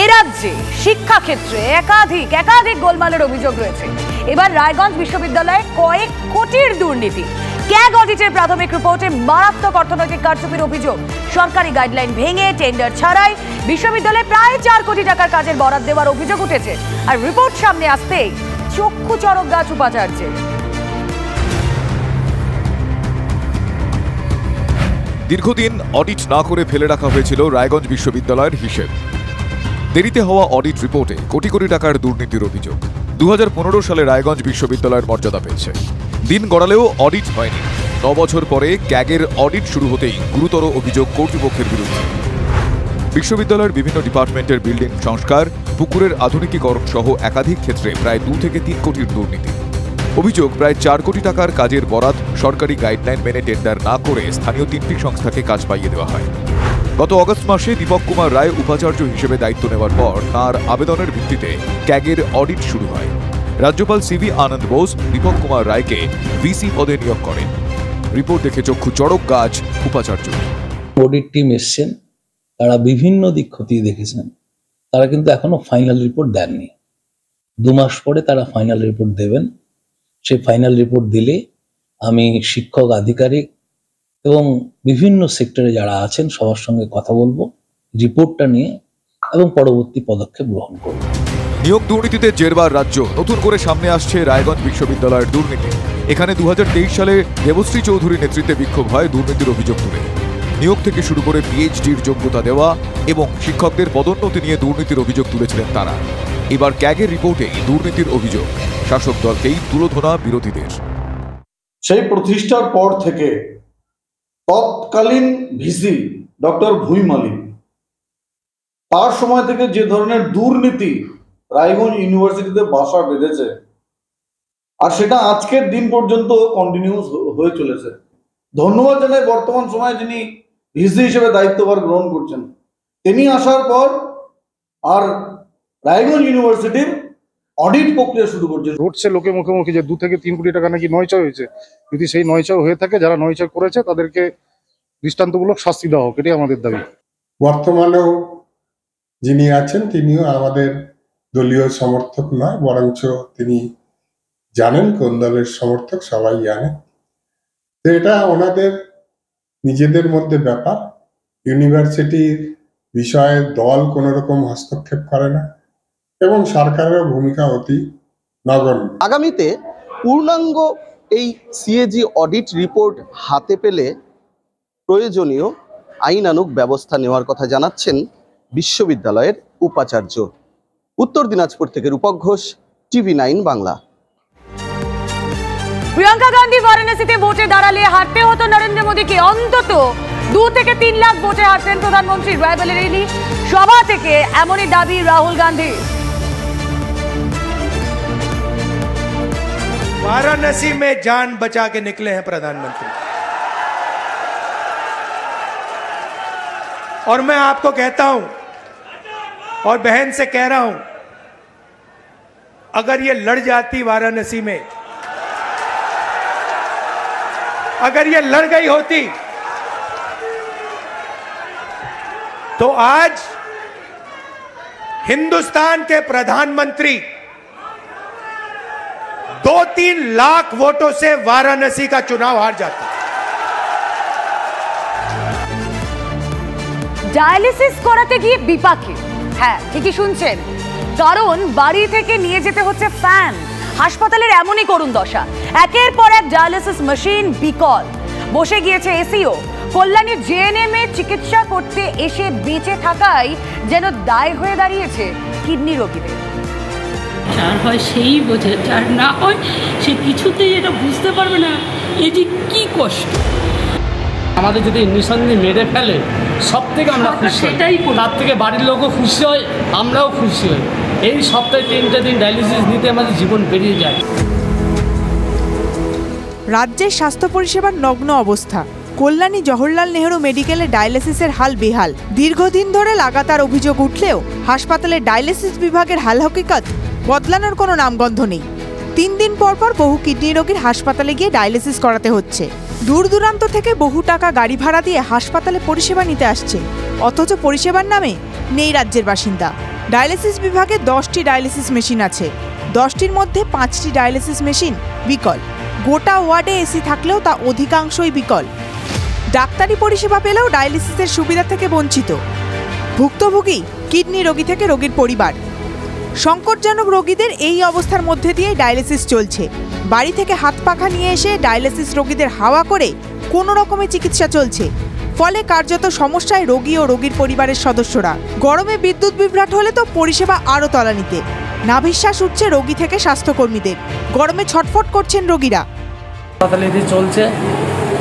এ রাজ্যে শিক্ষাক্ষেত্রে একাধিক গোলমালের অভিযোগ রয়েছে। এবার রায়গঞ্জ বিশ্ববিদ্যালয়ে কয়েক কোটির দুর্নীতি। ক্যাগ অডিটের প্রাথমিক রিপোর্টে মারাত্মক অর্থনৈতিক কারচুপির অভিযোগ। সরকারি গাইডলাইন ভেঙে টেন্ডার ছাড়াই বিশ্ববিদ্যালয়ে প্রায় 4 কোটি টাকার কাজের বরাদ দেওয়ার অভিযোগ উঠেছে। আর রিপোর্ট সামনে আসতেই চক্ষু চড়ক গাছ উপাচার্যের। দীর্ঘদিন অডিট না করে ফেলে রাখা হয়েছিল রায়গঞ্জ বিশ্ববিদ্যালয়ের হিসেব। দেরিতে হওয়া অডিট রিপোর্টে কোটি কোটি টাকার দুর্নীতির অভিযোগ। 2015 সালে রায়গঞ্জ বিশ্ববিদ্যালয়ের মর্যাদা পেয়েছে। দিন গড়ালেও অডিট হয়নি। 9 বছর পরে ক্যাগের অডিট শুরু হতেই গুরুতর অভিযোগ কর্তৃপক্ষের বিরুদ্ধে। বিশ্ববিদ্যালয়ের বিভিন্ন ডিপার্টমেন্টের বিল্ডিং সংস্কার, পুকুরের আধুনিকীকরণ সহ একাধিক ক্ষেত্রে প্রায় 2 থেকে 3 কোটির দুর্নীতি। অভিযোগ, প্রায় 4 কোটি টাকার কাজের বরাত সরকারি গাইডলাইন মেনে টেন্ডার না করে স্থানীয় 3টি সংস্থাকে কাজ পাইয়ে দেওয়া হয়। গত অগস্ট মাসে দীপক কুমার রায় উপাচার্য হিসেবে দায়িত্ব নেওয়ার পর তাঁর আবেদনের ভিত্তিতে ক্যাগের অডিট শুরু হয়। রাজ্যপাল সিভি আনন্দ বোস দীপক কুমার রায়কে ভিসি পদে নিয়োগ করেন। রিপোর্ট দেখে চক্ষু চড়ক গাছ উপাচার্য। অডিট টিম এসছেন, তারা বিভিন্ন দিক খতিয়ে দেখেছেন, তারা কিন্তু এখনো ফাইনাল রিপোর্ট দেননি। 2 মাস পরে তারা ফাইনাল রিপোর্ট দেবেন। সেই ফাইনাল রিপোর্ট দিলে আমি শিক্ষক, আধিকারিক এবং বিভিন্ন সেক্টরে যারা আছেন সবার সঙ্গে কথা বলবো, রিপোর্টটা নিয়ে এবং পরবর্তী পদক্ষেপ গ্রহণ করব। নিয়োগ দুর্নীতিতে জেরবার রাজ্য। নতুন করে সামনে আসছে রায়গঞ্জ বিশ্ববিদ্যালয়ের দুর্নীতি। এখানে 2023 সালে দেবশ্রী চৌধুরীর নেতৃত্বে বিক্ষোভ হয় দুর্নীতির অভিযোগ তুলে। নিয়োগ থেকে শুরু করে পিএইচডির যোগ্যতা দেওয়া এবং শিক্ষকদের পদোন্নতি নিয়ে দুর্নীতির অভিযোগ তুলেছিলেন তারা। এবার ক্যাগের রিপোর্টে দুর্নীতির অভিযোগ। শাসক দলকেই তুলোধনা বিরোধীদের। সেই প্রতিষ্ঠার পর থেকে তৎকালীন ভিসি ডক্টর ভুইমালি, তার সময় থেকে যে ধরনের দুর্নীতি রায়গঞ্জ ইউনিভার্সিটিতে বাসা বেঁধেছে, আর সেটা আজকের দিন পর্যন্ত কন্টিনিউস হয়ে চলেছে। ধন্যবাদ জানাই বর্তমান সময়ে যিনি ভিসি হিসেবে দায়িত্বভার গ্রহণ করছেন, তিনি আসার পর আর রায়গঞ্জ ইউনিভার্সিটির অডিট প্রক্রিয়া শুরু করছে। ঘটছে লোকে মুখে মুখে যে 2 থেকে 3 কোটি টাকা নাকি নয়চয় হয়েছে। যদি সেই নয়চয় হয়ে থাকে, যারা নয়চয় করেছে তাদেরকে দৃষ্টান্তমূলক শাস্তি দেওয়া হোক, এটাই আমাদের দাবি। বর্তমানেও যিনি আছেন তিনিও আমাদের দলীয় সমর্থক নয়, বরঞ্চ তিনি জানেন কোন দলের সমর্থক, সবাই জানেন। তো এটা ওনাদের নিজেদের মধ্যে ব্যাপার। ইউনিভার্সিটির বিষয়ে দল কোনো রকম হস্তক্ষেপ করে না এবং সরকারের ভূমিকা অতি নগণ্য। আগামীতে পূর্ণাঙ্গ এই সিএজি অডিট রিপোর্ট হাতে পেলে প্রয়োজনীয় আইনানুগ ব্যবস্থা নেওয়ার কথা জানাচ্ছেন বিশ্ববিদ্যালয়ের উপাচার্য। উত্তর দিনাজপুর থেকে রূপক ঘোষ, TV9 বাংলা। প্রিয়াঙ্কা গান্ধী বারাণসীতে ভোটে দাঁড়ালে হারতে হতো নরেন্দ্র মোদীকে। অন্তত 2 থেকে 3 লাখ ভোটে হারতেন প্রধানমন্ত্রী। রায়বেরেলি সভা থেকে এমনই দাবি রাহুল গান্ধী। वाराणसी में जान बचा के निकले हैं प्रधानमंत्री। और मैं आपको कहता हूं और बहन से कह रहा हूं, अगर ये लड़ जाती वाराणसी में, अगर ये लड़ गई होती तो आज हिंदुस्तान के प्रधानमंत्री 2-3 लाख वोटों से वाराणसी का चुनाव हार जाते। ডায়ালিসিস করাতে গিয়ে বিপাকে, হ্যাঁ ঠিকই শুনছেন, কারণ বাড়ি থেকে নিয়ে যেতে হচ্ছে ফ্যান। হাসপাতালের এমনই করুণ দশা। একের পর এক ডায়ালিসিস মেশিন বিকল। বসে গিয়েছে এসিও। কল্যাণীর জেএনএম এ চিকিৎসা করতে এসে বেঁচে থাকাই যেন দায় হয়ে দাঁড়িয়েছে কিডনি রোগীদের। যার হয় সেই বোঝে, যার না হয় সে কিছুতেই এটা বুঝতে পারবে না এই যে কি কষ্ট। আমাদের যদি নিঃসন্দেহে মেরে ফেলে সব থেকে আমরা খুশি, সেটাই তার থেকে বাড়ির লোকও খুশি হয়, আমরাও খুশি হই। এই সপ্তাহে 3টা দিন ডায়ালিসিস নিতে আমাদের জীবন বেরিয়ে যায়। রাজ্যের স্বাস্থ্য পরিষেবার নগ্ন অবস্থা। কল্যাণী জওহরলাল নেহরু মেডিকেলে ডায়ালিসিসের হাল বেহাল। দীর্ঘদিন ধরে লাগাতার অভিযোগ উঠলেও হাসপাতালের ডায়ালিসিস বিভাগের হাল হকিকত বদলানোর কোনো নামগন্ধ নেই। 3 দিন পর পর বহু কিডনি রোগীর হাসপাতালে গিয়ে ডায়ালিসিস করাতে হচ্ছে। দূর দূরান্ত থেকে বহু টাকা গাড়ি ভাড়া দিয়ে হাসপাতালে পরিষেবা নিতে আসছে, অথচ পরিষেবার নামে নেই রাজ্যের বাসিন্দা। ডায়ালিসিস বিভাগে 10টি ডায়ালিসিস মেশিন আছে। 10টির মধ্যে 5টি ডায়ালিসিস মেশিন বিকল। গোটা ওয়ার্ডে এসি থাকলেও তা অধিকাংশই বিকল। ডাক্তারি পরিষেবা পেলেও ডায়ালিসিসের সুবিধা থেকে বঞ্চিত। ভুক্তভোগী কিডনি রোগী থেকে রোগীর পরিবার। সংকটজনক রোগীদের এই অবস্থার মধ্যে দিয়ে ডায়ালিসিস চলছে। বাড়ি থেকে হাত পাখা নিয়ে এসে ডায়ালিসিস রোগীদের হাওয়া করে কোনো রকমের চিকিৎসা চলছে। ফলে কার্যত সমস্যায় রোগী ও রোগীর পরিবারের সদস্যরা। গরমে বিদ্যুৎ বিভ্রাট হলে তো পরিষেবা আরও তলানিতে। নাভিশ্বাস উঠছে রোগী থেকে স্বাস্থ্যকর্মীদের। গরমে ছটফট করছেন রোগীরা। চলছে,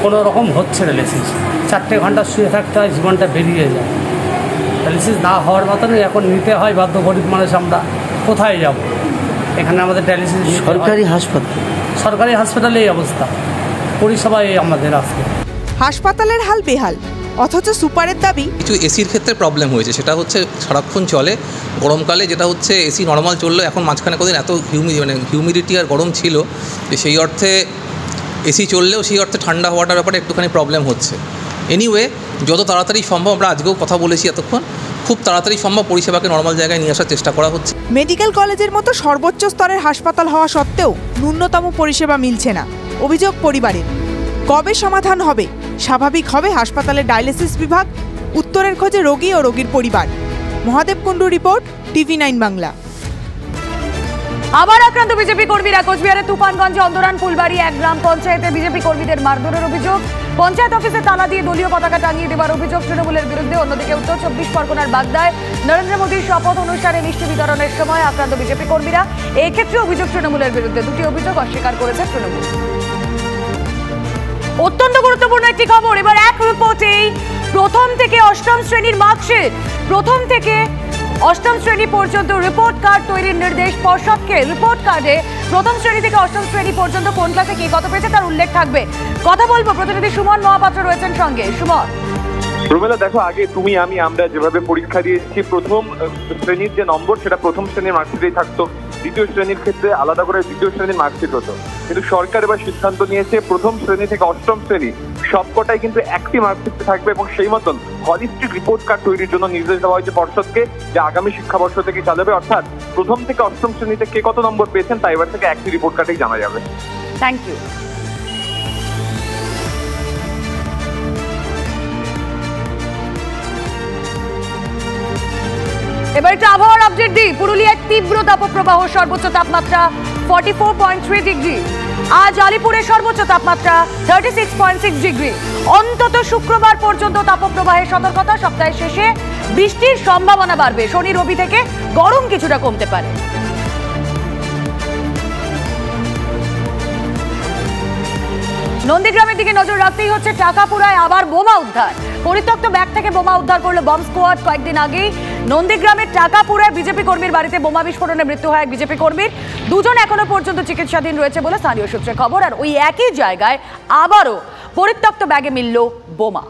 কোনো রকম হচ্ছে ডায়ালিসিস। 4 ঘন্টা শুয়ে থাকতে হয়, জীবনটা বেরিয়ে যায়। ডায়ালিসিস না হওয়ার মতনই এখন নিতে হয় বাধ্য। গরিব মানুষ আমরা কোথায় যাব? এখানে আমাদের ডায়ালিসিস সরকারি হাসপাতালে এই অবস্থা, পরিষেবাই আমাদের আছে। হাসপাতালের হাল বেহাল, অথচ সুপারের দাবি। কিছু এসির ক্ষেত্রে প্রবলেম হয়েছে, সেটা হচ্ছে সারাক্ষণ চলে। গরমকালে যেটা হচ্ছে এসি নর্মাল চললো, এখন মাঝখানে কদিন এত হিউমিডিটি আর গরম ছিল যে সেই অর্থে এসি চললেও সেই অর্থে ঠান্ডা হওয়াটার ব্যাপারে একটুখানি প্রবলেম হচ্ছে। এনিওয়ে, যত তাড়াতাড়ি সম্ভব, আমরা আজকেও কথা বলেছি এতক্ষণ, খুব তাড়াতাড়ি সম্ভব পরিষেবাকে নর্মাল জায়গায় নিয়ে আসার চেষ্টা করা হচ্ছে। মেডিকেল কলেজের মতো সর্বোচ্চ স্তরের হাসপাতাল হওয়া সত্ত্বেও ন্যূনতম পরিষেবা মিলছে না। অভিযোগ পরিবারের। কবে সমাধান হবে? স্বাভাবিক হবে হাসপাতালের ডায়ালিসিস বিভাগ? উত্তরের খোঁজে রোগী ও রোগীর পরিবার। Mahadev Kundu report, TV9 Bangla. আবার আক্রান্ত বিজেপি কর্মীরা। কোচবিহারের তুফানগঞ্জে অন্দরান ফুলবাড়ি এক গ্রাম পঞ্চায়েতে বিজেপি কর্মীদের মারধরের অভিযোগ। পঞ্চায়েত অফিসে তালা দিয়ে দলীয় পতাকা টাঙিয়ে দেওয়ার অভিযোগ তৃণমূলের বিরুদ্ধে। অন্যদিকে উত্তর 24 পরগনার বাগদায় নরেন্দ্র মোদীর শপথ অনুষ্ঠানে মিষ্টি বিতরণের সময় আক্রান্ত বিজেপি কর্মীরা। এই ক্ষেত্রে অভিযোগ তৃণমূলের বিরুদ্ধে। দুটি অভিযোগ অস্বীকার করেছে তৃণমূল। অত্যন্ত গুরুত্বপূর্ণ একটি খবর। এবার এক রিপোর্টেই প্রথম থেকে অষ্টম শ্রেণীর মার্কশিট, প্রথম থেকে অষ্টম শ্রেণী পর্যন্ত রিপোর্ট কার্ড তৈরির নির্দেশ পর্ষদকে। রিপোর্ট কার্ডে প্রথম শ্রেণী থেকে অষ্টম শ্রেণী পর্যন্ত কোন ক্লাসে কে কত পেয়েছে তার উল্লেখ থাকবে। কথা বলবো, প্রতিনিধি সুমন মহাপাত্র রয়েছেন সঙ্গে। সুমন। রুমেলা, দেখো, আগে তুমি আমরা যেভাবে পরীক্ষা দিয়েছি, প্রথম শ্রেণীর যে নম্বর সেটা প্রথম শ্রেণীর মার্কশিটেই থাকতো। দ্বিতীয় শ্রেণীর ক্ষেত্রে আলাদা করে দ্বিতীয় শ্রেণীর মার্কশিট হতো। কিন্তু সরকার এবার সিদ্ধান্ত নিয়েছে প্রথম শ্রেণী থেকে অষ্টম শ্রেণী সবকটাই কিন্তু একটি মার্কশিট থাকবে এবং সেই মতন হলিস্টিক রিপোর্ট কার্ড তৈরির জন্য নির্দেশ দেওয়া হয়েছে পর্ষদকে, যে আগামী শিক্ষাবর্ষ থেকে চালাবে। অর্থাৎ প্রথম থেকে অষ্টম শ্রেণীতে কে কত নম্বর পেয়েছেন তা এবার থেকে একটি রিপোর্ট কার্ডেই জানা যাবে। Thank you. এবার একটু আবহাওয়ার আপডেট দিই। পুরুলিয়ায় তীব্র তাপপ্রবাহ, সর্বোচ্চ তাপমাত্রা 44.3 ডিগ্রি। আজ আলিপুরে সর্বোচ্চ তাপমাত্রা 36.6 ডিগ্রি। অন্তত শুক্রবার পর্যন্ত তাপপ্রবাহের সতর্কতা। সপ্তাহের শেষে বৃষ্টির সম্ভাবনা বাড়বে। শনি রবি থেকে গরম কিছুটা কমতে পারে। নন্দীগ্রামের দিকে নজর রাখতেই হচ্ছে। টাকাপুরায় আবার বোমা উদ্ধার। পরিত্যক্ত ব্যাগ থেকে বোমা উদ্ধার করলো বম স্কোয়াড। কয়েকদিন আগেই নন্দীগ্রামের টাকাপুরায় বিজেপি কর্মীর বাড়িতে বোমা বিস্ফোরণে মৃত্যু হয় এক বিজেপি কর্মীর। দুজন এখনো পর্যন্ত চিকিৎসাধীন রয়েছে বলে স্থানীয় সূত্রে খবর। আর ওই একই জায়গায় আবারও পরিত্যক্ত ব্যাগে মিলল বোমা।